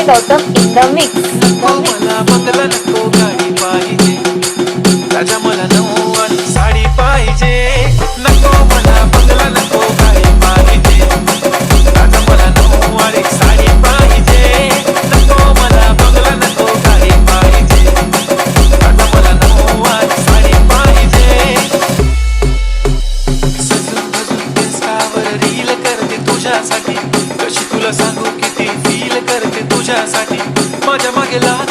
Gautam in the mix. नको मला बंगला नको गाडी पाहिजे, राजा मला नऊवारी साडी पाहिजे. नको मला बंगला नको गाडी पाहिजे, राजा मला नऊवारी साडी पाहिजे. नको मला बंगला नको गाडी पाहिजे, राजा मला नऊवारी साडी पाहिजे. सजून भजून इंस्टावर रील करते तुझ्यासाठी, कशी तुला सांगू किती फील करते तुझ्यासाठी. माझ्या मागे लागली